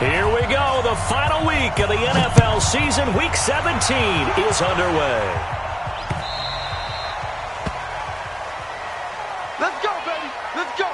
Here we go. The final week of the NFL season. Week 17 is underway. Let's go, baby. Let's go.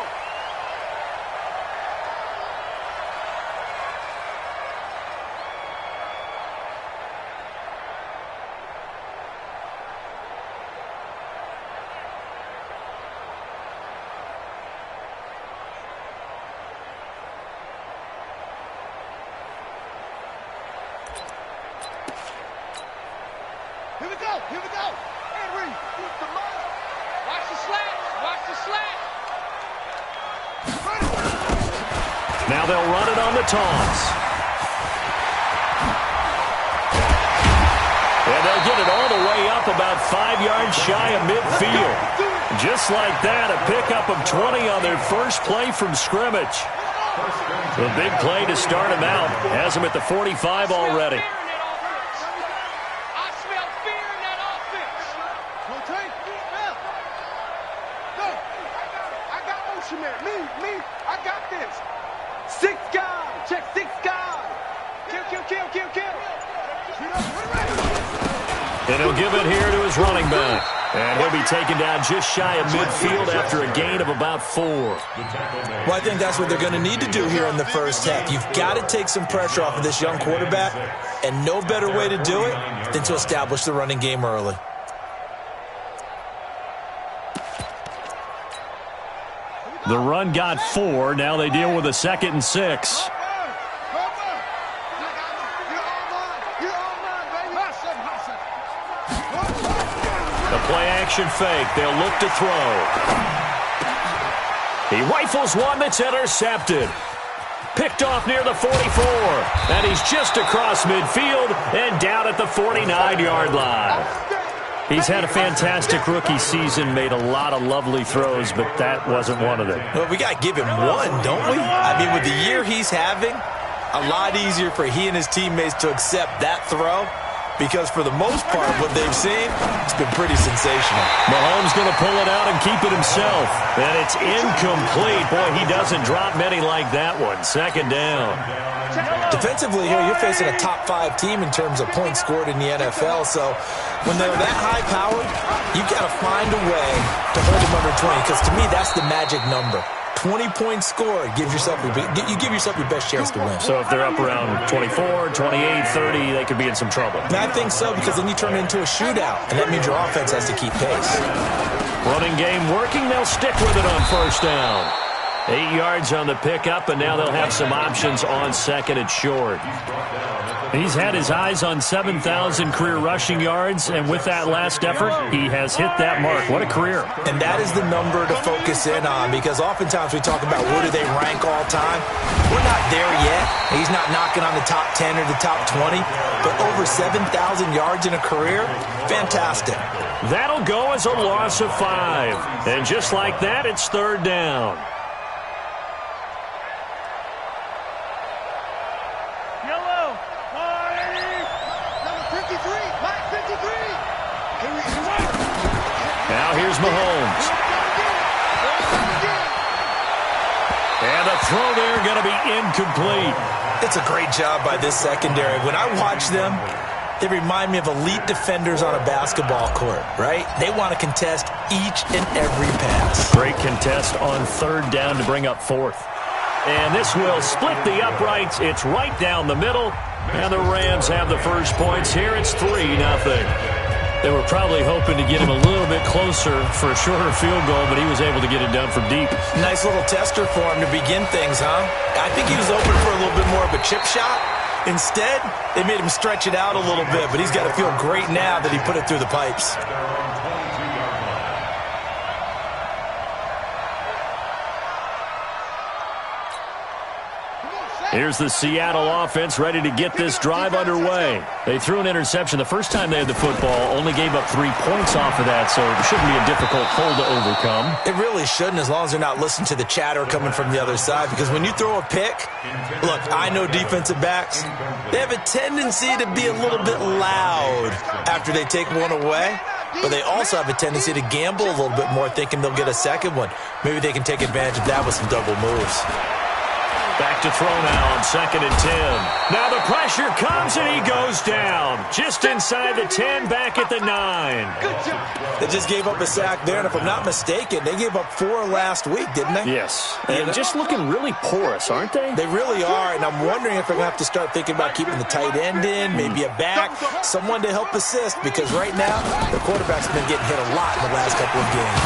Here we go. Here we go. Henry, use the money. Watch the slash. Watch the slash. Now they'll run it on the toss. And they'll get it all the way up about 5 yards shy of midfield. Just like that, a pickup of 20 on their first play from scrimmage. A big play to start him out. Has him at the 45 already. I got this. 6 guys. Check 6 guys. Kill. And he'll give it here to his running back. And he'll be taken down just shy of midfield after a gain of about 4. Well, I think that's what they're going to need to do here in the first half. You've got to take some pressure off of this young quarterback, and no better way to do it than to establish the running game early. The run got 4. Now they deal with a 2nd and 6. The play-action fake. They'll look to throw. He rifles one that's intercepted. Picked off near the 44. And he's just across midfield and down at the 49-yard line. He's had a fantastic rookie season, made a lot of lovely throws, but that wasn't one of them. Well, we got to give him one, don't we? I mean, with the year he's having, a lot easier for he and his teammates to accept that throw, because for the most part, what they've seen, it's been pretty sensational. Mahomes going to pull it out and keep it himself. And it's incomplete. Boy, he doesn't drop many like that one. 2nd down. Defensively here, you're facing a top-5 team in terms of points scored in the NFL, so when they're that high-powered, you've got to find a way to hold them under 20, because to me, that's the magic number. 20 points scored, you give yourself your best chance to win. So if they're up around 24, 28, 30, they could be in some trouble. And I think so, because then you turn it into a shootout, and that means your offense has to keep pace. Running game working, they'll stick with it on 1st down. 8 yards on the pickup, and now they'll have some options on 2nd and short. He's had his eyes on 7,000 career rushing yards, and with that last effort, he has hit that mark. What a career. And that is the number to focus in on, because oftentimes we talk about where do they rank all time. We're not there yet. He's not knocking on the top 10 or the top 20, but over 7,000 yards in a career, fantastic. That'll go as a loss of 5. And just like that, it's 3rd down. Now here's Mahomes. And the throw there going to be incomplete. It's a great job by this secondary. When I watch them, they remind me of elite defenders on a basketball court, right? They want to contest each and every pass. Great contest on 3rd down to bring up 4th. And this will split the uprights. It's right down the middle. And the Rams have the first points here. It's 3-0. They were probably hoping to get him a little bit closer for a shorter field goal, but he was able to get it done from deep. Nice little tester for him to begin things, huh? I think he was open for a little bit more of a chip shot. Instead, they made him stretch it out a little bit, but he's got to feel great now that he put it through the pipes. Here's the Seattle offense ready to get this drive underway. They threw an interception the first time they had the football, only gave up 3 points off of that, so it shouldn't be a difficult hole to overcome. It really shouldn't, as long as they're not listening to the chatter coming from the other side, because when you throw a pick, look, I know defensive backs, they have a tendency to be a little bit loud after they take one away, but they also have a tendency to gamble a little bit more, thinking they'll get a second one. Maybe they can take advantage of that with some double moves. Back to throw now on 2nd and 10. Now the pressure comes and he goes down. Just inside the 10, back at the 9. Good job. They just gave up a sack there, and if I'm not mistaken, they gave up 4 last week, didn't they? Yes. And just looking really porous, aren't they? They really are, and I'm wondering if they're going to have to start thinking about keeping the tight end in, maybe a back, someone to help assist, because right now, the quarterback's been getting hit a lot in the last couple of games.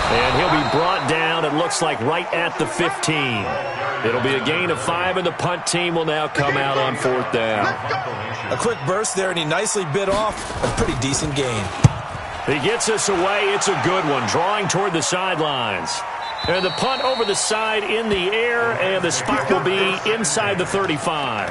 And he'll be brought down, it looks like, right at the 15. It'll be a gain of 5, and the punt team will now come out on 4th down. A quick burst there, and he nicely bit off a pretty decent gain. He gets us away. It's a good one, drawing toward the sidelines. And the punt over the side in the air, and the spot will be inside the 35.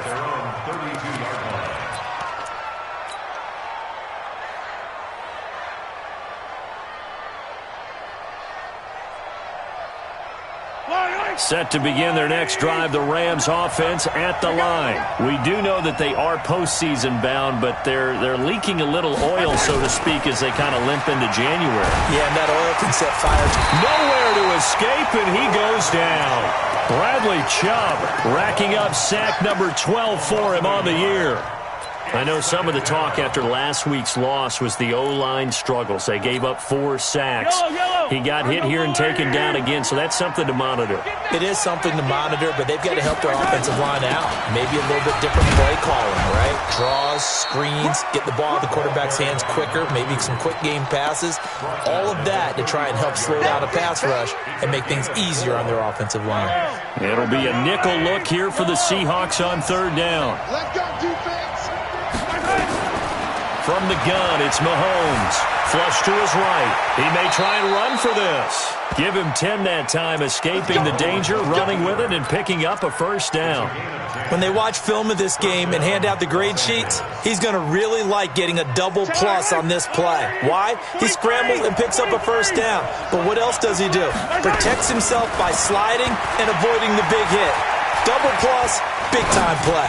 Set to begin their next drive, the Rams offense at the line. We do know that they are postseason bound, but they're leaking a little oil, so to speak, as they kind of limp into January. Yeah, and that oil can set fire to nowhere to escape, and he goes down. Bradley Chubb racking up sack number 12 for him on the year. I know some of the talk after last week's loss was the O-line struggles. They gave up 4 sacks. He got hit here and taken down again, so that's something to monitor. It is something to monitor, but they've got to help their offensive line out. Maybe a little bit different play calling, right? Draws, screens, get the ball in the quarterback's hands quicker, maybe some quick game passes. All of that to try and help slow down a pass rush and make things easier on their offensive line. It'll be a nickel look here for the Seahawks on 3rd down. Let's go, defense. From the gun, it's Mahomes. Flush to his right. He may try and run for this. Give him 10 that time, escaping the danger, running with it, and picking up a 1st down. When they watch film of this game and hand out the grade sheets, he's going to really like getting a double plus on this play. Why? He scrambles and picks up a 1st down. But what else does he do? Protects himself by sliding and avoiding the big hit. Double plus, big-time play.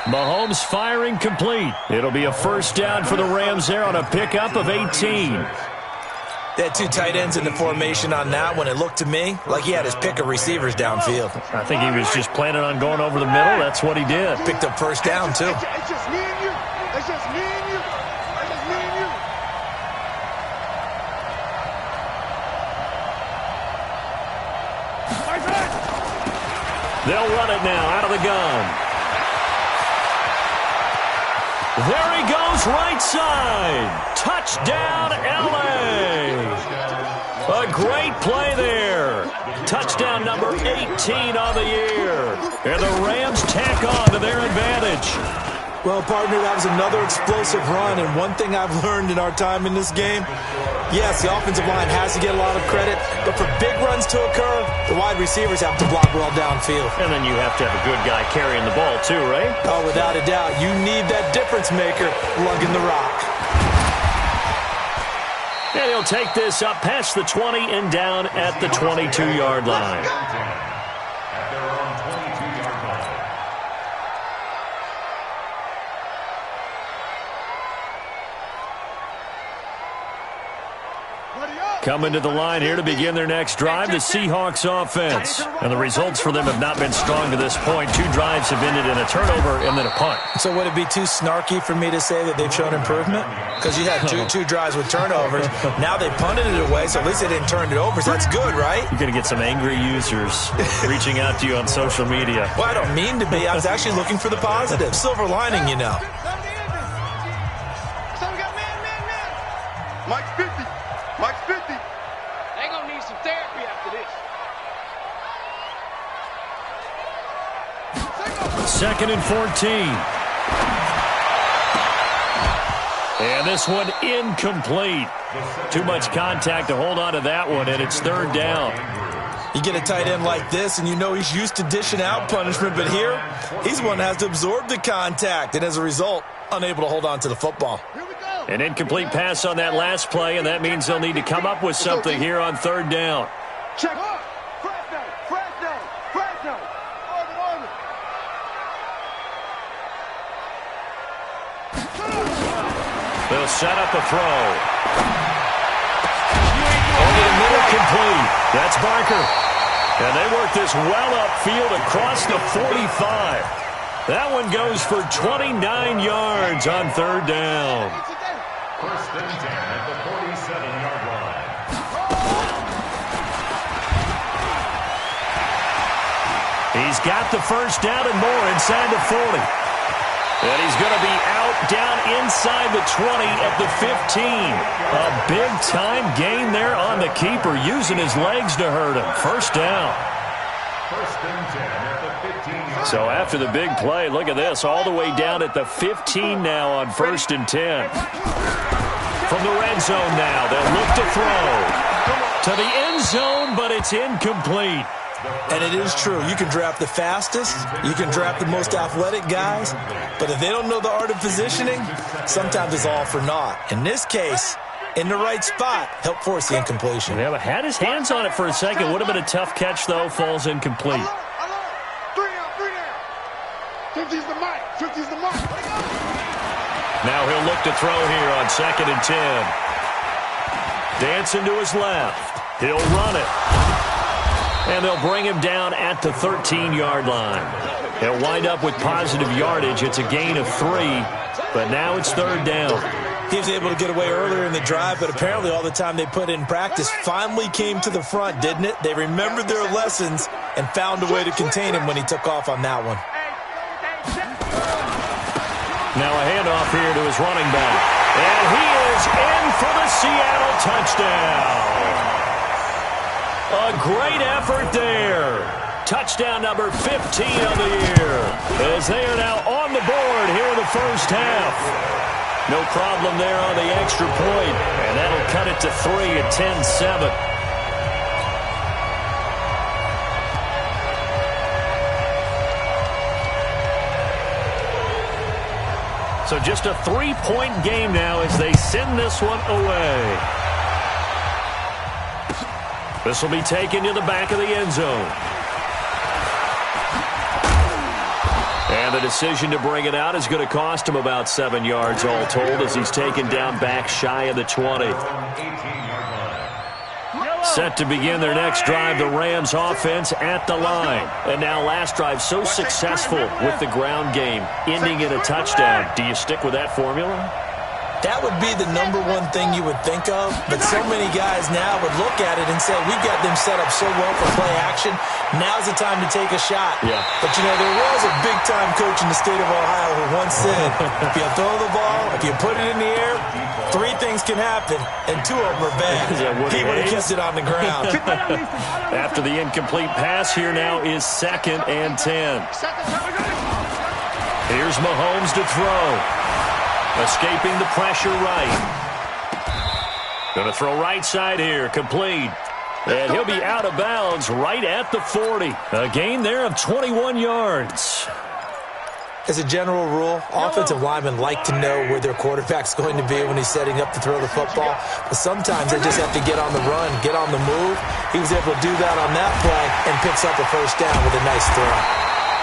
Mahomes firing complete. It'll be a 1st down for the Rams there on a pickup of 18. They had 2 tight ends in the formation on that one. It looked to me like he had his pick of receivers downfield. I think he was just planning on going over the middle. That's what he did. Picked up 1st down, too. It's just me and you. It's just me and you. It's just me and you. They'll run it now out of the gun. There he goes, right side. Touchdown, L.A. A great play there. Touchdown number 18 on the year. And the Rams tack on to their advantage. Well, partner, that was another explosive run, and one thing I've learned in our time in this game, yes, the offensive line has to get a lot of credit, but for big runs to occur, the wide receivers have to block well downfield. And then you have to have a good guy carrying the ball too, right? Oh, without a doubt. You need that difference maker lugging the rock. And he'll take this up past the 20 and down at the 22-yard line. Coming to the line here to begin their next drive, the Seahawks offense. And the results for them have not been strong to this point. 2 drives have ended in a turnover and then a punt. So would it be too snarky for me to say that they've shown improvement? Because you had two drives with turnovers. Now they punted it away, so at least they didn't turn it over. So that's good, right? You're going to get some angry users reaching out to you on social media. Well, I don't mean to be. I was actually looking for the positive. Silver lining, you know. So we got man. Mike's 50. Mike's 50. They gonna need some therapy after this. 2nd and 14. And this one incomplete. Too much contact to hold on to that one, and it's 3rd down. You get a tight end like this, and you know he's used to dishing out punishment, but here, he's one that has to absorb the contact, and as a result, unable to hold on to the football. An incomplete pass on that last play, and that means they'll need to come up with something here on 3rd down. Check. Fresno. Order. They'll set up a throw. Over the middle, complete. That's Barker. And they work this well upfield across the 45. That one goes for 29 yards on third down. First and 10 at the 47-yard line. He's got the first down and more inside the 40. And he's going to be out down inside the 20 at the 15. A big-time gain there on the keeper, using his legs to hurt him. First down. First and 10 at the 15-yard. So after the big play, look at this, all the way down at the 15 now on first and 10. From the red zone now, they'll look to throw. To the end zone, but it's incomplete. And it is true. You can draft the fastest. You can draft the most athletic guys. But if they don't know the art of positioning, sometimes it's all for naught. In this case, in the right spot, help force the incompletion. Yeah, but had his hands on it for a second. Would have been a tough catch, though. Falls incomplete. 3 down. 50's the mark. 50's the mark. Now he'll look to throw here on second and 10. Dancing to his left. He'll run it. And they'll bring him down at the 13-yard line. He'll wind up with positive yardage. It's a gain of 3, but now it's third down. He was able to get away earlier in the drive, but apparently all the time they put in practice finally came to the front, didn't it? They remembered their lessons and found a way to contain him when he took off on that one. Now a handoff here to his running back. And he is in for the Seattle touchdown. A great effort there. Touchdown number 15 of the year, as they are now on the board here in the first half. No problem there on the extra point, and that'll cut it to 3 at 10-7. So just a 3-point game now as they send this one away. This will be taken to the back of the end zone. And the decision to bring it out is going to cost him about 7 yards all told, as he's taken down back shy of the 20. Set to begin their next drive, the Rams offense at the line. And now last drive so successful with the ground game, ending in a touchdown. Do you stick with that formula? That would be the number one thing you would think of, but so many guys now would look at it and say, we've got them set up so well for play action, now's the time to take a shot. Yeah. But, you know, there was a big-time coach in the state of Ohio who once said, if you throw the ball, if you put it in the air, 3 things can happen, and 2 of them are bad. He would have kept it on the ground. After the incomplete pass, here now is second and 10. Here's Mahomes to throw. Escaping the pressure right. Going to throw right side here. Complete. And he'll be out of bounds right at the 40. A gain there of 21 yards. As a general rule, offensive linemen like to know where their quarterback's going to be when he's setting up to throw the football. But sometimes they just have to get on the run, get on the move. He was able to do that on that play and picks up a first down with a nice throw.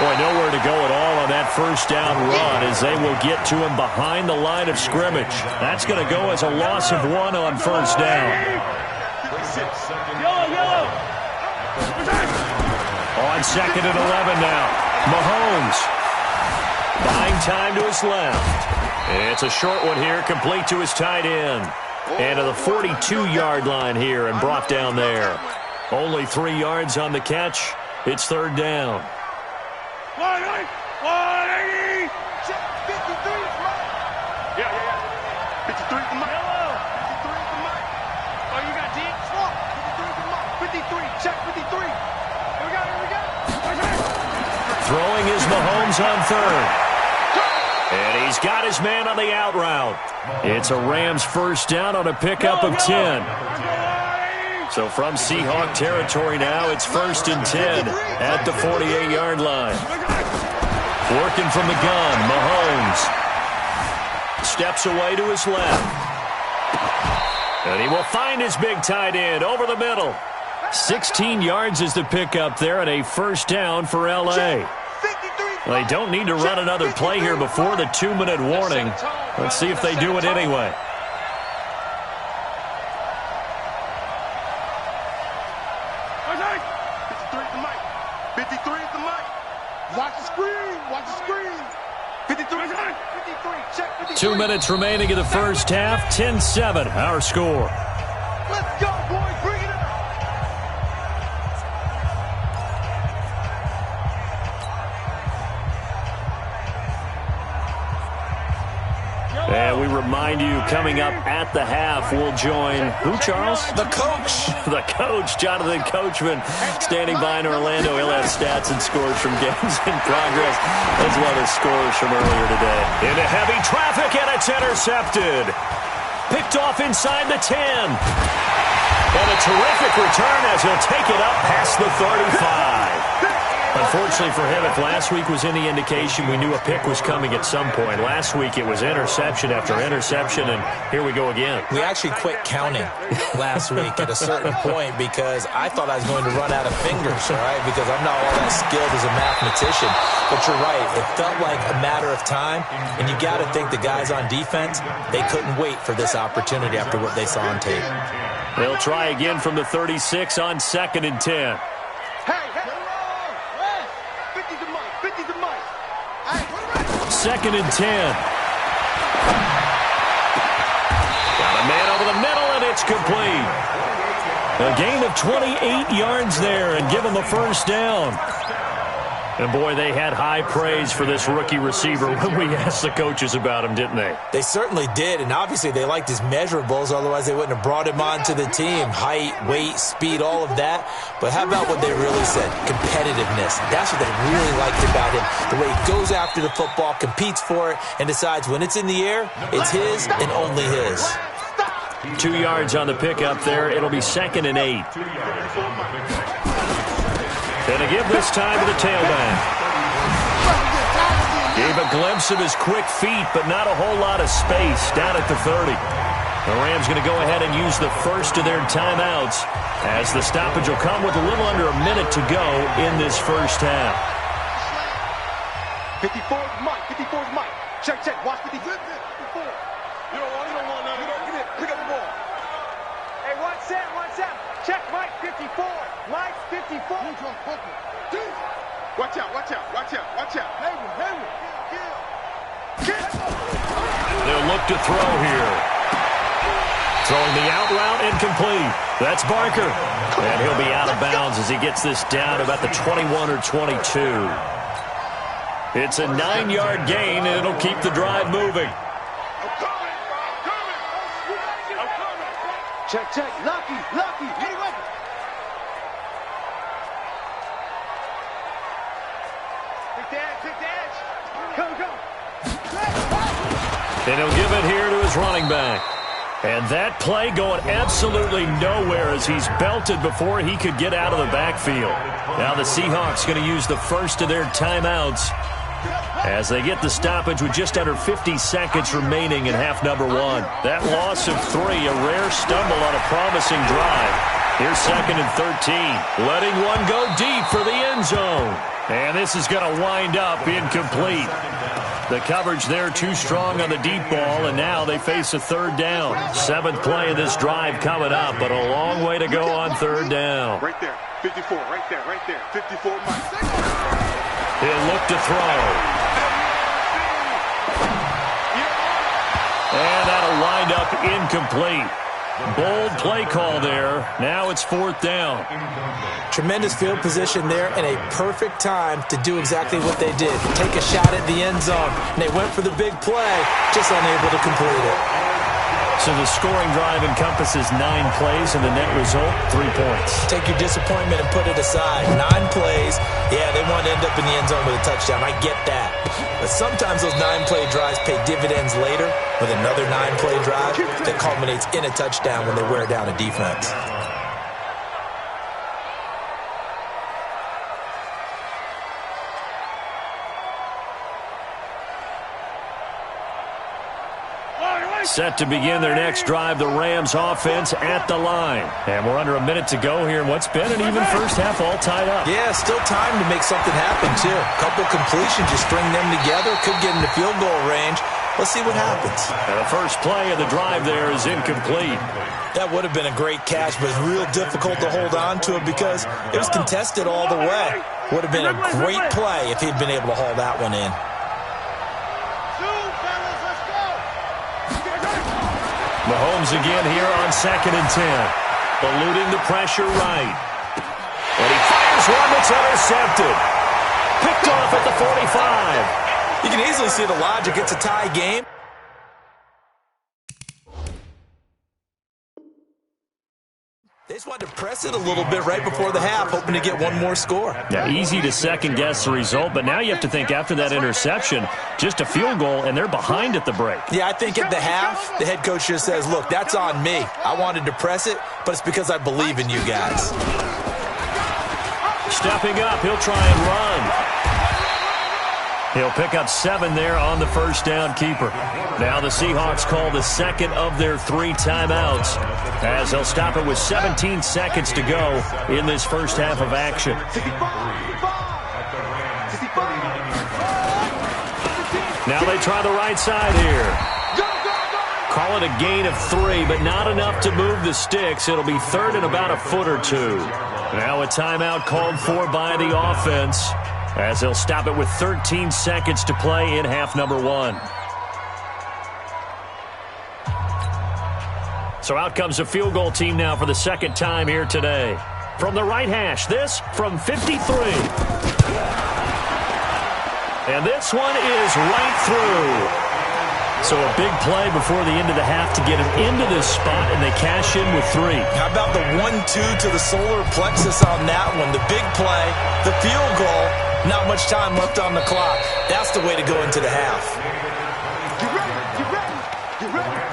Boy, nowhere to go at all on that first down run, as they will get to him behind the line of scrimmage. That's going to go as a loss of 1 on first down. On second and 11 now. Mahomes buying time to his left. It's a short one here, complete to his tight end. And to the 42-yard line here and brought down there. Only 3 yards on the catch. It's third down. 180! 53 is mine. Yeah. 53 is mine. 53 is mine. Oh, you got D? 53 is mine. 53. Check 53. Here we go. Throwing is Mahomes on third. And he's got his man on the out route. It's a Rams first down on a pickup of 10. So from Seahawk territory now, it's first and 10 at the 48-yard line. Working from the gun, Mahomes steps away to his left. And he will find his big tight end over the middle. 16 yards is the pickup there, and a first down for L.A. Well, they don't need to run another play here before the 2-minute warning. Let's see if they do it anyway. Watch the screen. Watch the screen. 53. 53. Check 53. 2 minutes remaining in the first half. 10-7, our score. Let's go, boys. Bring it up. And we remind you, coming up at the half, we'll join who, Charles? The coach. The coach, Jonathan Coachman, standing by in Orlando. He'll have stats and scores from games in progress, as well as scores from earlier today. Into heavy traffic, and it's intercepted. Picked off inside the 10. And a terrific return as he'll take it up past the 35. Unfortunately for him, if last week was any indication, we knew a pick was coming at some point. Last week it was interception after interception, and here we go again. We actually quit counting last week at a certain point because I thought I was going to run out of fingers, all right, because I'm not all that skilled as a mathematician. But you're right. It felt like a matter of time, and you got to think the guys on defense, they couldn't wait for this opportunity after what they saw on tape. They'll try again from the 36 on 2nd and 10. Second and 10. Got a man over the middle, and it's complete. A gain of 28 yards there, and give him a first down. And, boy, they had high praise for this rookie receiver when we asked the coaches about him, didn't they? They certainly did, and obviously they liked his measurables, otherwise they wouldn't have brought him onto the team. Height, weight, speed, all of that. But how about what they really said? Competitiveness. That's what they really liked about him. The way he goes after the football, competes for it, and decides when it's in the air, it's his and only his. 2 yards on the pickup there. It'll be 2nd and 8. And to give this time to the tailback. Gave a glimpse of his quick feet, but not a whole lot of space down at the 30. The Rams going to go ahead and use the first of their timeouts as the stoppage will come with a little under a minute to go in this first half. 54 is Mike. 54 is Mike. Check, check. Watch 54. You don't want none. Get it. Pick up the ball. Hey, watch that. Watch that. Check Mike 54. Mike 54. Watch out. Watch out. Watch out. Watch out. They'll look to throw here. Throwing the out route incomplete. That's Barker. And he'll be out of bounds as he gets this down about the 21 or 22. It's a 9-yard gain, and it'll keep the drive moving. Check, check. Lucky. Hey, wait. Pick the edge. Go. And he'll give it here to his running back. And that play going absolutely nowhere as he's belted before he could get out of the backfield. Now the Seahawks going to use the first of their timeouts as they get the stoppage with just under 50 seconds remaining in half number 1. That loss of 3, a rare stumble on a promising drive. Here's 2nd and 13. Letting one go deep for the end zone. And this is going to wind up incomplete. The coverage there too strong on the deep ball, and now they face a 3rd down. 7th play of this drive coming up, but a long way to go on 3rd down. Right there. 54. Right there. 54 Mike. He'll look to throw. And that'll wind up incomplete. Bold play call there. Now it's 4th down. Tremendous field position there and a perfect time to do exactly what they did. Take a shot at the end zone. And they went for the big play, just unable to complete it. So the scoring drive encompasses 9 plays, and the net result, 3 points. Take your disappointment and put it aside. 9 plays. Yeah, they want to end up in the end zone with a touchdown. I get that. But sometimes those 9-play drives pay dividends later with another 9-play drive that culminates in a touchdown when they wear down a defense. Set to begin their next drive, the Rams offense at the line. And we're under a minute to go here in what's been an even first half, all tied up. Yeah, still time to make something happen, too. A couple completions, just string them together, could get into field goal range. Let's see what happens. And the first play of the drive there is incomplete. That would have been a great catch, but it's real difficult to hold on to it because it was contested all the way. Would have been a great play if he'd been able to haul that one in. Mahomes again here on 2nd and 10. Eluding the pressure right. And he fires one that's intercepted. Picked off at the 45. You can easily see the logic. It's a tie game. They just wanted to press it a little bit right before the half, hoping to get one more score. Yeah, easy to second-guess the result, but now you have to think after that interception, just a field goal, and they're behind at the break. Yeah, I think at the half, the head coach just says, look, that's on me. I wanted to press it, but it's because I believe in you guys. Stepping up, he'll try and run. He'll pick up 7 there on the first down keeper. Now the Seahawks call the second of their 3 timeouts as they'll stop it with 17 seconds to go in this first half of action. Now they try the right side here. Call it a gain of 3, but not enough to move the sticks. It'll be 3rd and about a foot or 2. Now a timeout called for by the offense, as they'll stop it with 13 seconds to play in half number 1. So out comes the field goal team now for the second time here today. From the right hash, this from 53. And this one is right through. So a big play before the end of the half to get him into this spot, and they cash in with 3. How about the 1-2 to the solar plexus on that one? The big play, the field goal, not much time left on the clock. That's the way to go into the half. Get ready, get ready, get ready.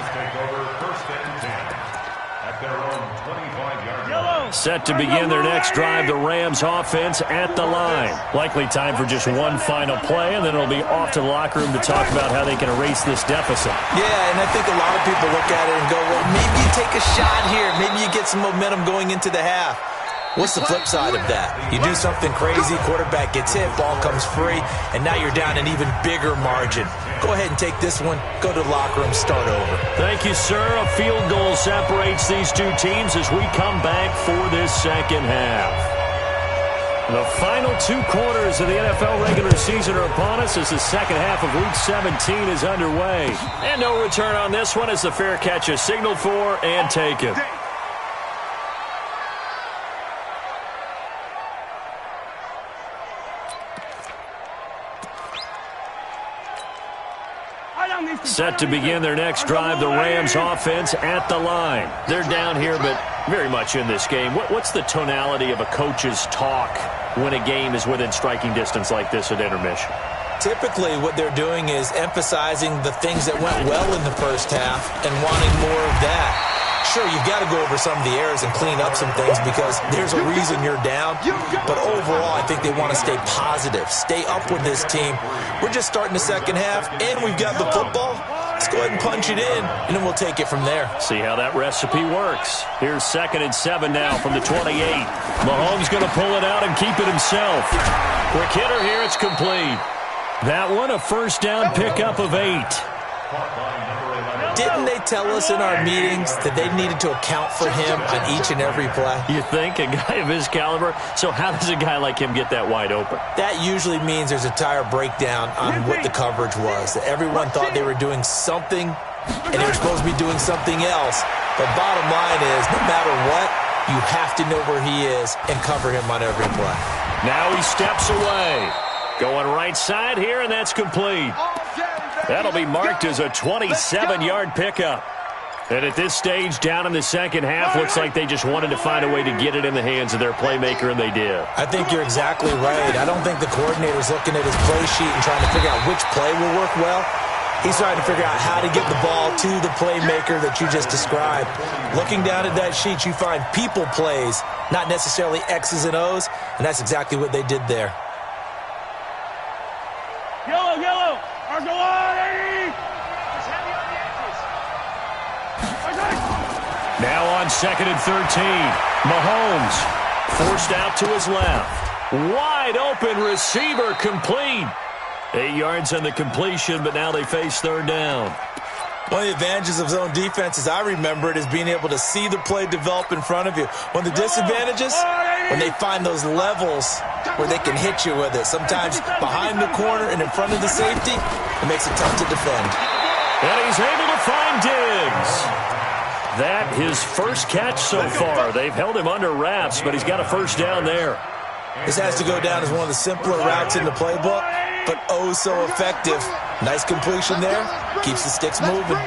Set to begin their next drive, the Rams offense at the line. Likely time for just one final play, and then it'll be off to the locker room to talk about how they can erase this deficit. Yeah, and I think a lot of people look at it and go, well, maybe you take a shot here. Maybe you get some momentum going into the half. What's the flip side of that? You do something crazy, quarterback gets hit, ball comes free, and now you're down an even bigger margin. Go ahead and take this one, go to the locker room, start over. Thank you, sir. A field goal separates these two teams as we come back for this second half. The final 2 quarters of the NFL regular season are upon us as the second half of Week 17 is underway. And no return on this one as the fair catch is signaled for and taken. Set to begin their next drive, the Rams offense at the line. They're down here, but very much in this game. What's the tonality of a coach's talk when a game is within striking distance like this at intermission? Typically, what they're doing is emphasizing the things that went well in the first half and wanting more of that. Sure, you've got to go over some of the errors and clean up some things because there's a reason you're down. But overall, I think they want to stay positive, stay up with this team. We're just starting the second half, and we've got the football. Let's go ahead and punch it in, and then we'll take it from there. See how that recipe works. Here's 2nd and 7 now from the 28. Mahomes going to pull it out and keep it himself. Quick hitter here, it's complete. That one, a first down pickup of 8. Didn't they tell us in our meetings that they needed to account for him on each and every play? You think? A guy of his caliber? So how does a guy like him get that wide open? That usually means there's a entire breakdown on what the coverage was. That everyone thought they were doing something, and they were supposed to be doing something else. But bottom line is, no matter what, you have to know where he is and cover him on every play. Now he steps away. Going right side here, and that's complete. That'll be marked as a 27-yard pickup. And at this stage, down in the second half, looks like they just wanted to find a way to get it in the hands of their playmaker, and they did. I think you're exactly right. I don't think the coordinator's looking at his play sheet and trying to figure out which play will work well. He's trying to figure out how to get the ball to the playmaker that you just described. Looking down at that sheet, you find people plays, not necessarily X's and O's, and that's exactly what they did there. Yellow, yellow. Now on 2nd and 13, Mahomes forced out to his left. Wide open receiver complete. 8 yards on the completion, but now they face third down. One of the advantages of zone defense, as I remember it, is being able to see the play develop in front of you. One of the disadvantages, when they find those levels where they can hit you with it. Sometimes behind the corner and in front of the safety, it makes it tough to defend. And he's able to find Diggs. That his first catch so far. They've held him under wraps, but he's got a first down there. This has to go down as one of the simpler routes in the playbook, but oh so effective. Nice completion there. Keeps the sticks moving.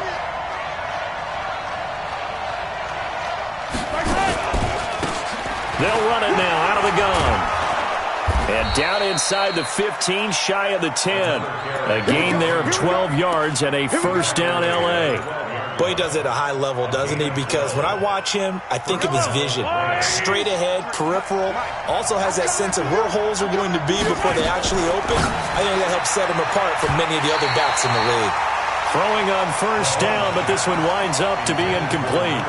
They'll run it now out of the gun. And down inside the 15, shy of the 10. A gain there of 12 yards and a first down L.A. Boy, he does it at a high level, doesn't he? Because when I watch him, I think of his vision. Straight ahead, peripheral. Also has that sense of where holes are going to be before they actually open. I think that helps set him apart from many of the other backs in the league. Throwing on first down, but this one winds up to be incomplete.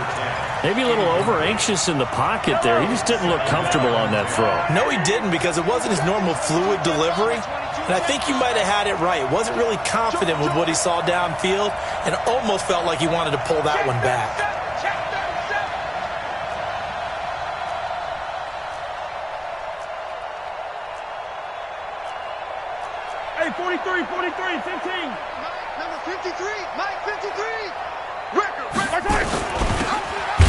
Maybe a little over-anxious in the pocket there. He just didn't look comfortable on that throw. No, he didn't, because it wasn't his normal fluid delivery. And I think you might have had it right. Wasn't really confident with what he saw downfield and almost felt like he wanted to pull that one back. Hey, 43, 43, 15. Number 53, Mike 53. Record.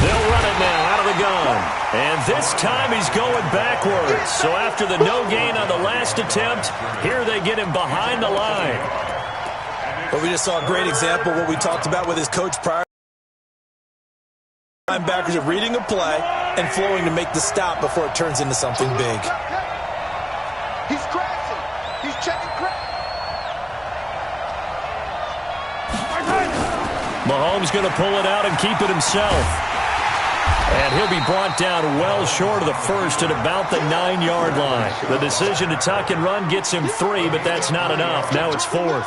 They'll run it now out of the gun. And this time he's going backwards. So after the no gain on the last attempt, here they get him behind the line. But we just saw a great example of what we talked about with his coach prior. Linebackers are reading a play and flowing to make the stop before it turns into something big. He's crashing. He's checking crash. Mahomes going to pull it out and keep it himself. And he'll be brought down well short of the first at about the 9-yard line. The decision to tuck and run gets him 3, but that's not enough. Now it's 4th.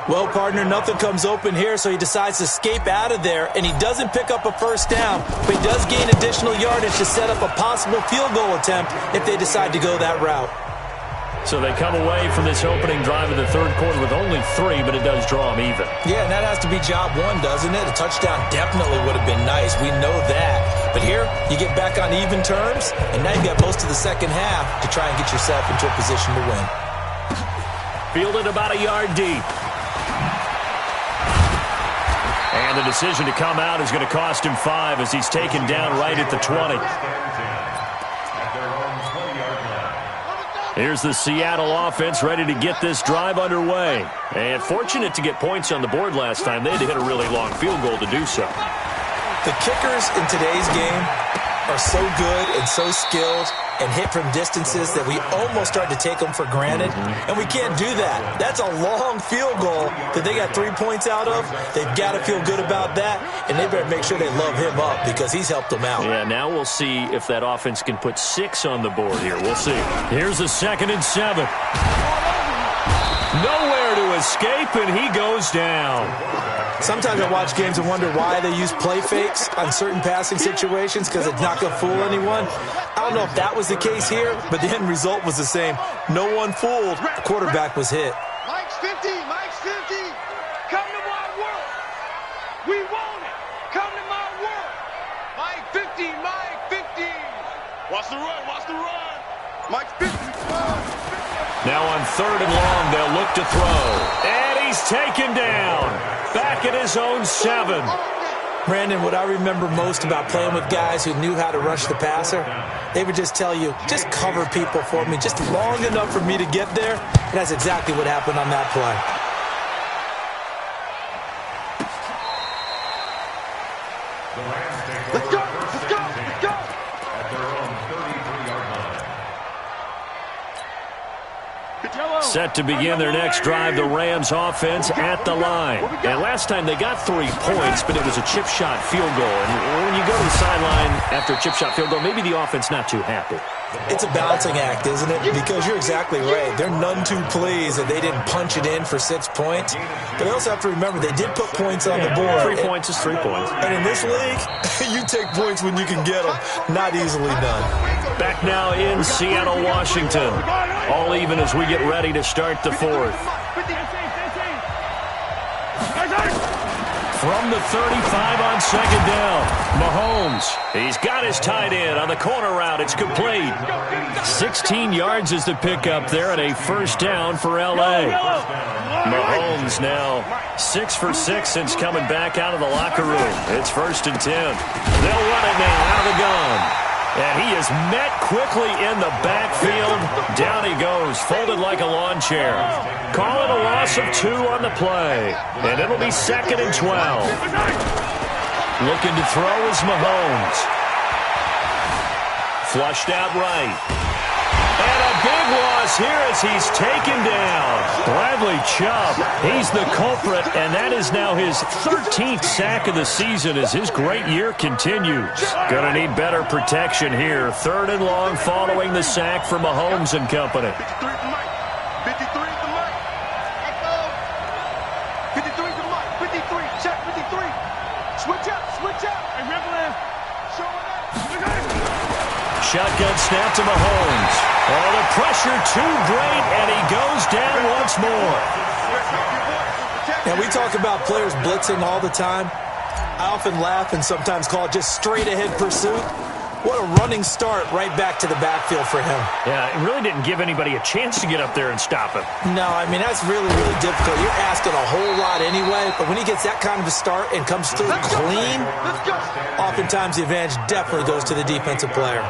Well, partner, nothing comes open here, so he decides to escape out of there, and he doesn't pick up a first down, but he does gain additional yardage to set up a possible field goal attempt if they decide to go that route. So they come away from this opening drive in the third quarter with only 3, but it does draw them even. Yeah, and that has to be job one, doesn't it? A touchdown definitely would have been nice. We know that. But here, you get back on even terms, and now you've got most of the second half to try and get yourself into a position to win. Fielded about a yard deep. And the decision to come out is going to cost him 5 as he's taken down right at the 20. Here's the Seattle offense ready to get this drive underway. And fortunate to get points on the board last time. They had to hit a really long field goal to do so. The kickers in today's game are so good and so skilled and hit from distances that we almost start to take them for granted. And we can't do that. That's a long field goal that they got 3 points out of. They've got to feel good about that, and they better make sure they love him up because he's helped them out. Yeah, now we'll see if that offense can put 6 on the board here. We'll see. Here's a 2nd and 7. Nowhere to escape, and he goes down. Sometimes I watch games and wonder why they use play fakes on certain passing situations because it's not going to fool anyone. I don't know if that was the case here, but the end result was the same. No one fooled. The quarterback was hit. Mike's 50. Mike's 50. Come to my world. We want it. Come to my world. Mike 50. Mike 50. Watch the run. Watch the run. Mike's 50. Now on 3rd and long, they'll look to throw. And he's taken down. Back at his own 7. Brandon, what I remember most about playing with guys who knew how to rush the passer, they would just tell you, just cover people for me, just long enough for me to get there. And that's exactly what happened on that play. Let's go. Let's go. Let's go. At their own 33-yard line. Set to begin their next drive, the Rams offense at the line. And last time they got 3 points, but it was a chip shot field goal. And when you go to the sideline after a chip shot field goal, maybe the offense not too happy. It's a balancing act, isn't it? Because you're exactly right. They're none too pleased that they didn't punch it in for 6 points. But they also have to remember they did put points on the board. 3 points is 3 points. And in this league, you take points when you can get them. Not easily done. Back now in Seattle, Washington. All even as we get ready to start the fourth. From the 35 on second down, Mahomes. He's got his tight end on the corner route. It's complete. 16 yards is the pickup there and a first down for L.A. Mahomes now 6 for 6 since coming back out of the locker room. It's 1st and 10. They'll run it now out of the gun. And he is met quickly in the backfield. Down he goes, folded like a lawn chair. Call it a loss of 2 on the play. And it'll be 2nd and 12. Looking to throw is Mahomes. Flushed out right. And a big loss here as he's taken down. Bradley Chubb, he's the culprit, and that is now his 13th sack of the season as his great year continues. Gonna need better protection here. 3rd and long following the sack for Mahomes and company. 53 to Mike. 53 to Mike. 53 to Mike. 53. Check 53. Switch up. Switch up. Hey, Riverland. Showing up. Shotgun snap to Mahomes. Oh, the pressure too great, and he goes down once more. Now, we talk about players blitzing all the time. I often laugh and sometimes call it just straight-ahead pursuit. What a running start right back to the backfield for him. Yeah, it really didn't give anybody a chance to get up there and stop him. No, I mean, that's really, really difficult. You're asking a whole lot anyway, but when he gets that kind of a start and comes through clean, oftentimes the advantage definitely goes to the defensive player.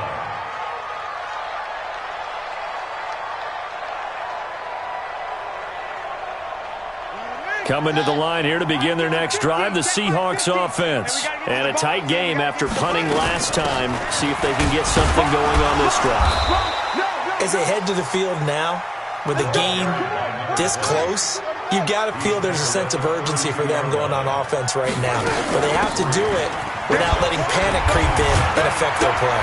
Coming to the line here to begin their next drive, the Seahawks offense. And a tight game after punting last time. See if they can get something going on this drive. As they head to the field now, with the game this close, you've got to feel there's a sense of urgency for them going on offense right now. But they have to do it without letting panic creep in and affect their play.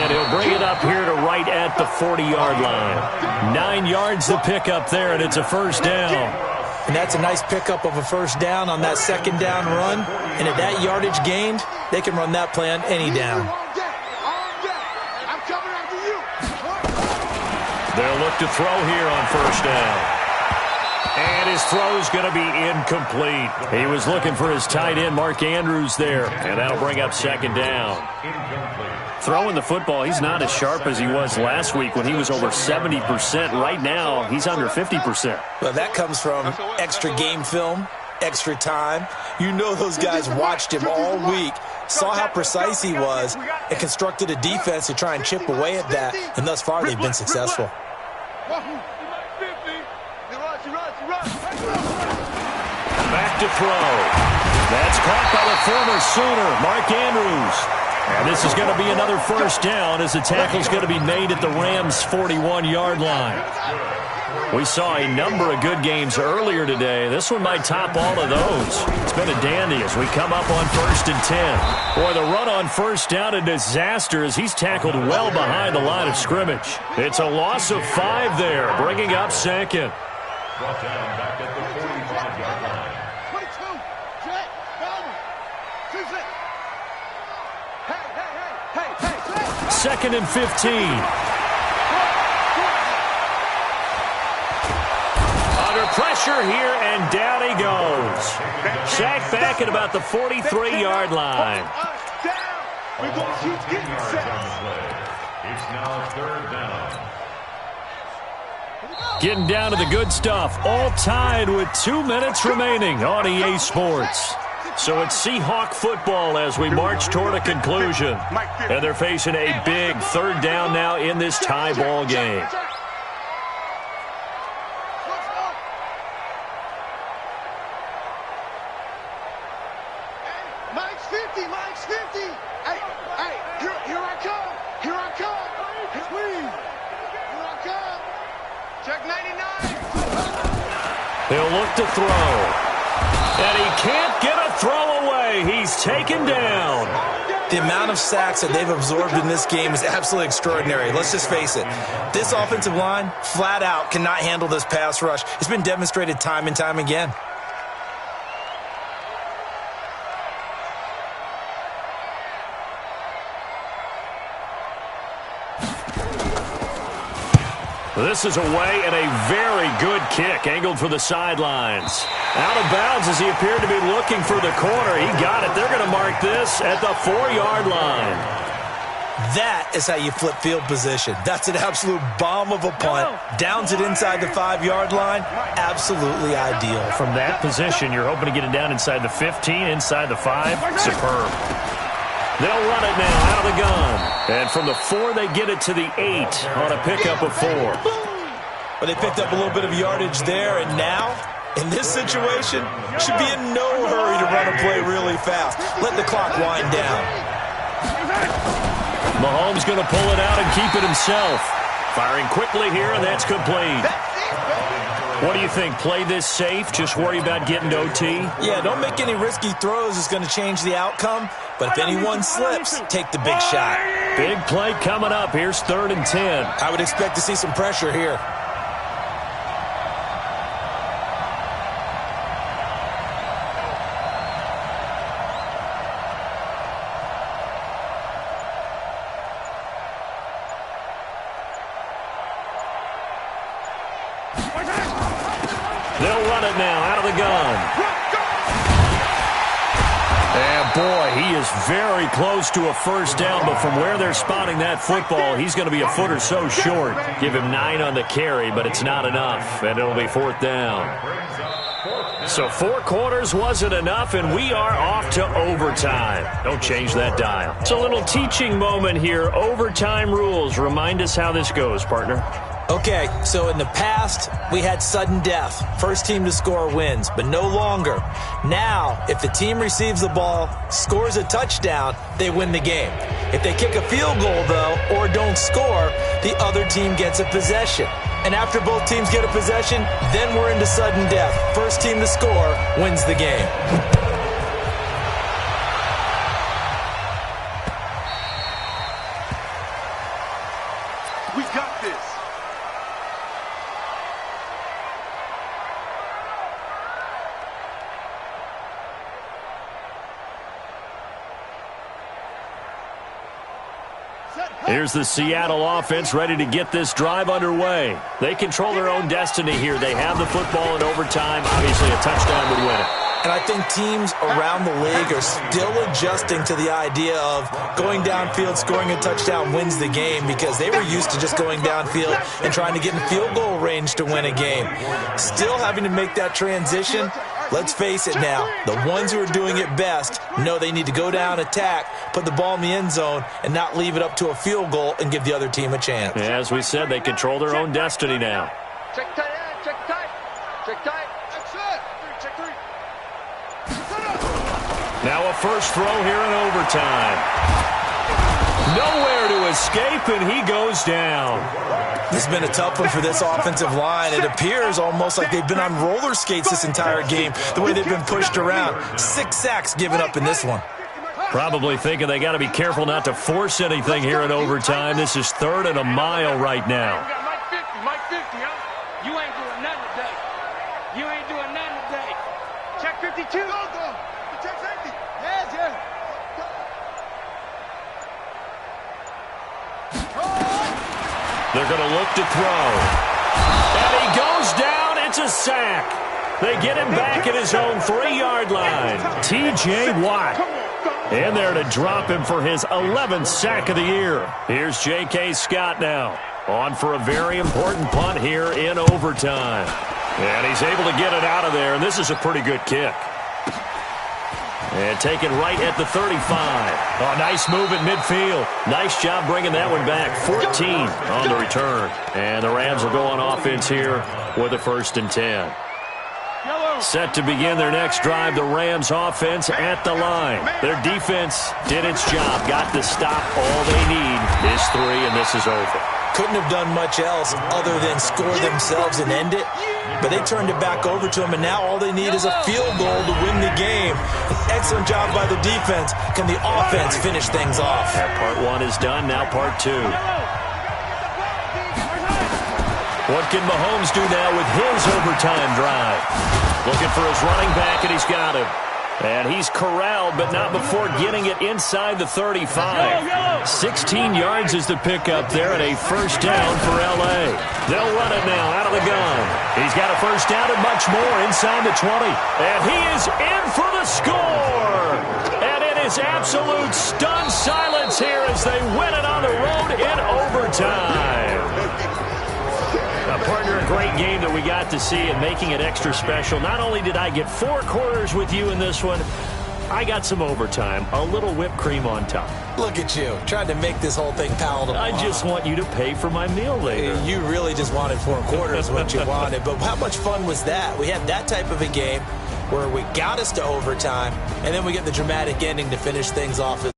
And he'll bring it up here to right at the 40-yard line. 9 yards to pick up there, and it's a first down. And that's a nice pickup of a first down on that second down run. And at that yardage gained, they can run that play on any down. They'll look to throw here on first down. And his throw's going to be incomplete. He was looking for his tight end, Mark Andrews, there. And that'll bring up second down. Throwing the football, he's not as sharp as he was last week when he was over 70%. Right now, he's under 50%. Well, that comes from extra game film, extra time. You know those guys watched him all week, saw how precise he was, and constructed a defense to try and chip away at that. And thus far, they've been successful. Back to throw. That's caught by the former Sooner, Mark Andrews. And this is going to be another first down as the tackle's going to be made at the Rams' 41-yard line. We saw a number of good games earlier today. This one might top all of those. It's been a dandy as we come up on 1st and 10. Boy, the run on first down, a disaster as he's tackled well behind the line of scrimmage. It's a loss of 5 there, bringing up second. Brought down back at the 45-yard line. 22. Jet. Bowman. 2-6. Hey. 2nd and 15. Under pressure here, and down he goes. Sacked back at about the 43-yard line. We're going to keep getting sacks. It's now 3rd down. Getting down to the good stuff. All tied with 2 minutes remaining on EA Sports. So it's Seahawk football as we march toward a conclusion. And they're facing a big 3rd down now in this tie ball game. Mike's 50. Mike's 50. Hey, here I come. Here I come. Please. Here I come. Check 99. He'll look to throw. And he can't get a throw away. He's taken down. The amount of sacks that they've absorbed in this game is absolutely extraordinary. Let's just face it. This offensive line, flat out, cannot handle this pass rush. It's been demonstrated time and time again. This is away and a very good kick, angled for the sidelines. Out of bounds as he appeared to be looking for the corner. He got it. They're going to mark this at the 4-yard line. That is how you flip field position. That's an absolute bomb of a punt. Downs it inside the 5-yard line. Absolutely ideal. From that position, you're hoping to get it down inside the 15, inside the 5. Superb. They'll run it now out of the gun. And from the 4, they get it to the 8 on a pickup of 4. But they picked up a little bit of yardage there, and now, in this situation, should be in no hurry to run a play really fast. Let the clock wind down. Mahomes going to pull it out and keep it himself. Firing quickly here, and that's complete. What do you think? Play this safe? Just worry about getting to OT? Yeah, don't make any risky throws. It's going to change the outcome. But if anyone slips, take the big shot. Big play coming up. Here's 3rd and 10. I would expect to see some pressure here. They'll run it now out of the gun. And boy, he is very close to a first down, but from where they're spotting that football, he's going to be a foot or so short. Give him 9 on the carry, but it's not enough, and it'll be 4th down. So 4 quarters wasn't enough, and we are off to overtime. Don't change that dial. It's a little teaching moment here. Overtime rules. Remind us how this goes, partner. Okay, so in the past, we had sudden death. First team to score wins, but no longer. Now, if the team receives the ball, scores a touchdown, they win the game. If they kick a field goal, though, or don't score, the other team gets a possession. And after both teams get a possession, then we're into sudden death. First team to score wins the game. We got this. Here's the Seattle offense ready to get this drive underway. They control their own destiny here. They have the football in overtime. Obviously, a touchdown would win it. And I think teams around the league are still adjusting to the idea of going downfield, scoring a touchdown wins the game, because they were used to just going downfield and trying to get in field goal range to win a game. Still having to make that transition. Let's face it now, the ones who are doing it best know they need to go down, attack, put the ball in the end zone, and not leave it up to a field goal and give the other team a chance. As we said, they control their own destiny now. Check tight, check tight, check tight. Check 3. Now a first throw here in overtime. Nowhere to escape, and he goes down. This has been a tough one for this offensive line. It appears almost like they've been on roller skates this entire game, the way they've been pushed around. 6 sacks given up in this one. Probably thinking they got to be careful not to force anything here in overtime. This is 3rd and a mile right now. Mike 50, huh? You ain't doing nothing today. You ain't doing nothing today. Check 52. Check safety. Yeah. They're going to look to throw. And he goes down. It's a sack. They get him back at his own 3-yard line. T.J. Watt. In there to drop him for his 11th sack of the year. Here's J.K. Scott now. On for a very important punt here in overtime. And he's able to get it out of there. And this is a pretty good kick. And taken right at the 35. Oh, nice move at midfield. Nice job bringing that one back. 14 on the return. And the Rams will go on offense here with a 1st and 10. Set to begin their next drive, the Rams offense at the line. Their defense did its job, got the stop. All they need is 3, and this is over. couldn't have done much else other than score themselves and end it. But they turned it back over to them, and now all they need is a field goal to win the game. An excellent job by the defense. Can the offense finish things off? That part one is done, now part two. What can Mahomes do now with his overtime drive? Looking for his running back, and he's got him. And he's corralled, but not before getting it inside the 35. 16 yards is the pickup there, and a first down for L.A. They'll run it now out of the gun. He's got a first down and much more inside the 20. And he is in for the score. And it is absolute stunned silence here as they win it on the road in overtime. Partner, a great game that we got to see and making it extra special. Not only did I get 4 quarters with you in this one, I got some overtime, a little whipped cream on top. Look at you, trying to make this whole thing palatable. I just want you to pay for my meal later. You really just wanted 4 quarters, what you wanted. But how much fun was that? We had that type of a game where we got us to overtime, and then we get the dramatic ending to finish things off.